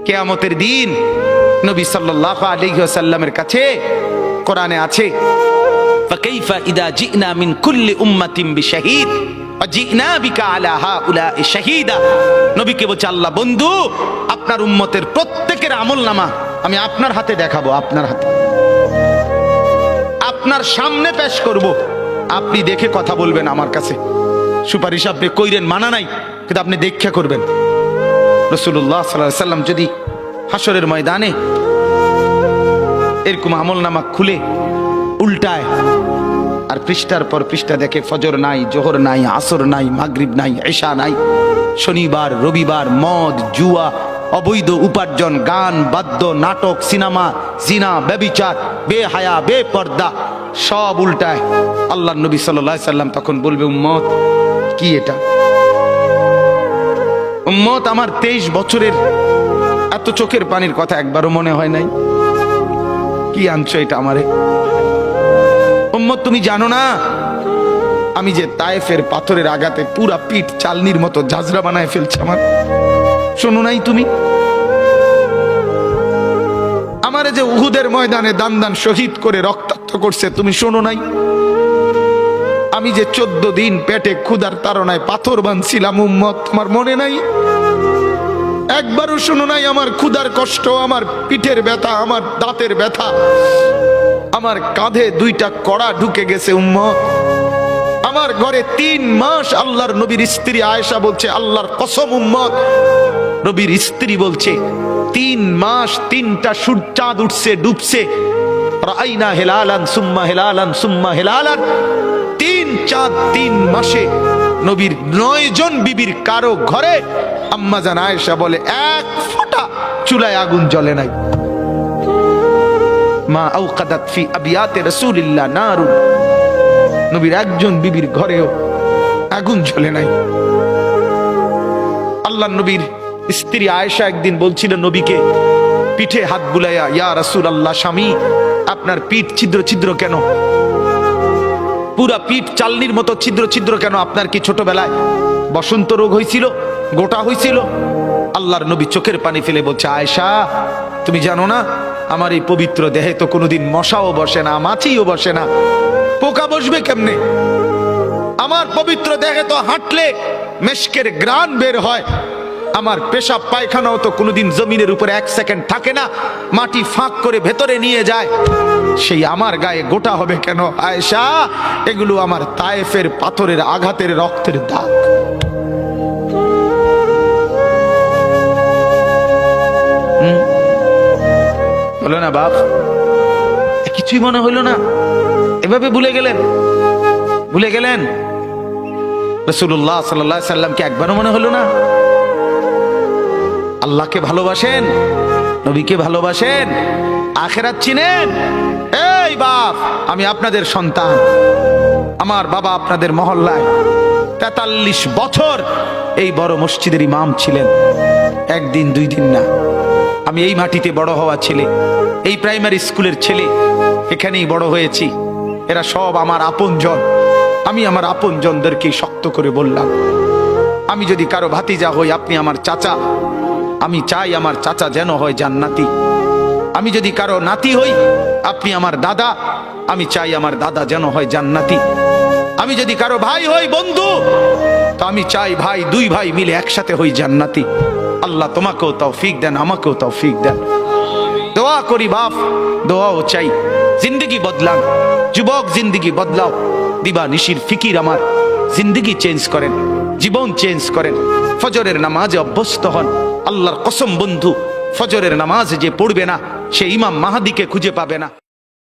কিয়ামতের দিন নবী সাল্লাল্লাহু আলাইহি ওয়াসাল্লামের কাছে কোরআনে আছে, ফাকাইফা ইদা জিনা মিন কুল্লি উম্মাতিন বিশাহিদ ওয়া জিনা বিকা আলা হাউলা'i শাহীদা। নবীকে বলছে আল্লাহ, বন্ধু আপনার উম্মতের প্রত্যেকের আমলনামা আমি আপনার হাতে দেখাবো, আপনার হাতে, আপনার সামনে পেশ করব, আপনি দেখে কথা বলবেন আমার কাছে। সুপারিশ আপনি কইরেন, মানা নাই, কিন্তু আপনি দেখে করবেন। রাসূলুল্লাহ সাল্লাল্লাহু আলাইহি সাল্লাম যদি হাসরের ময়দানে এরকম আমলনামা খুলে উল্টায় আর পৃষ্ঠার পর পৃষ্ঠা দেখে ফজর নাই, জোহর নাই, আসর নাই, মাগরিব নাই, ইশা নাই, শনিবার রবিবার, মদ জুয়া, অবৈধ উপার্জন, গান বাদ্য, নাটক, সিনেমা, জিনা, ব্যভিচার, বেহায়া, বেপর্দা সব উল্টায়। আল্লাহর নবী সাল্লাল্লাহু আলাইহি সাল্লাম তখন বলবে, উম্মত কি এটা? উম্মত আমার 23 বছরের এত চোখের পানির কথা একবারও মনে হয় নাই, কি আনছো এটা আমারে? উম্মত তুমি জানো না আমি যে তায়েফের পাথরের আঘাতে পুরা পিঠ চালনির মতো ঝাঁঝরা বানায় ফেলছে আমার? শোনো নাই তুমি? আমারে যে উহুদের ময়দানে দান দান শহীদ করে রক্তাক্ত করছে, তুমি শোনো নাই? আমি যে 14 দিন পেটে ক্ষুধার তাড়নায় পাথর বাঁধছিলাম, উম্মত তোমার মনে নাই? একবারও শোনো নাই আমার ক্ষুধার কষ্ট, আমার পিঠের ব্যথা, আমার দাঁতের ব্যথা, আমার কাঁধে 2টা কড়া ঢুকে গেছে উম্মত। আমার ঘরে 3 মাস আল্লাহর নবীর স্ত্রী আয়েশা বলছে, আল্লাহর কসম উম্মত, নবীর স্ত্রী বলছে 3 মাস 3টা চাঁদ উঠছে ডুবছে, রাআইনা হিলালান সুম্মা হিলালান সুম্মা হিলালান, 3 চাঁদ 3 মাসে নবীর 9 জন বিবির কারো ঘরে আম্মা জান আয়েশা বলে 1 ফোঁটা চুলায় আগুন জ্বলে নাই। মা আওকাদাত ফি আবিয়াতে রাসূলিল্লাহ নারুন, নবীর একজন বিবির ঘরেও আগুন জ্বলে নাই। আল্লাহর নবীর স্ত্রী আয়েশা একদিন বলছিল নবীকে পিঠে হাত বুলাইয়া, ইয়া রাসূলুল্লাহ, স্বামী আপনার পিঠ ছিদ্র ছিদ্র কেন? পুরা পিঠ চালনির মতো ছিদ্র ছিদ্র কেন? আপনার কি ছোটবেলায় বসন্ত রোগ হয়েছিল, গোটা হয়েছিল? আল্লাহর নবী চোখের পানি ফেলে বলছে, আয়েশা তুমি জানো না আমার এই পবিত্র দেহে তো কোনোদিন মশাও বসে না, মাছিও বসে না, পোকা বসবে কেমনে? আমার পবিত্র দেহে তো হাঁটলে মেশকের গ্রান বের হয়, আমার পেশাব পায়খানাও তো কোনোদিন জমিনের উপরে 1 সেকেন্ড থাকে না, মাটি ফাঁক করে ভেতরে নিয়ে যায়, সেই আমার গায়ে গোটা হবে কেন? আয়েশা এগুলো আমার তায়েফের পাথরের আঘাতের রক্তের দাগ। হলো না বাপ? কিছুই মনে হইল না? এভাবে ভুলে গেলেন? ভুলে গেলেন রাসূলুল্লাহ সাল্লাল্লাহু আলাইহি সাল্লামকে একবারও মনে হলো না? আল্লাহকে ভালোবাসেন, নবীকে ভালোবাসেন, আখিরাত চিনেন? এই বাপ, আমি আপনাদের সন্তান, আমার বাবা আপনাদের মহল্লায় 43 বছর এই বড় মসজিদের ইমাম ছিলেন, 1 দিন 2 দিন না। আমি এই মাটিতে বড় হওয়া ছেলে, এই প্রাইমারি স্কুলের ছেলে, এখানেই বড় হয়েছি। এরা সব আমার আপনজন। আমি আমার আপনজনদেরকে শক্ত করে বললাম, আমি যদি কারো ভাতিজা হই, আপনি আমার চাচা, আমি চাই আমার চাচা যেন হয় জান্নাতি। আমি যদি কারো নাতি হই, আপনি আমার দাদা, আমি চাই আমার দাদা যেন হয় জান্নাতি। আমি যদি কারো ভাই হই, বন্ধু, তো আমি চাই ভাই 2 ভাই মিলে একসাথে হই জান্নাতি। আল্লাহ তোমাকেও তৌফিক দেন, আমাকেও তৌফিক দেন। দোয়া করি বাপ, দোয়াও চাই। জিন্দগি বদলান যুবক, জিন্দগি বদলাও। দিবা নিশির ফিকির আমার, জিন্দগি চেঞ্জ করেন, জীবন চেঞ্জ করেন। ফজরের নামাজে অভ্যস্ত হন। আল্লাহর কসম বন্ধু, ফজরের নামাজ যে পড়বে না সে ইমাম মাহাদিকে খুঁজে পাবে না।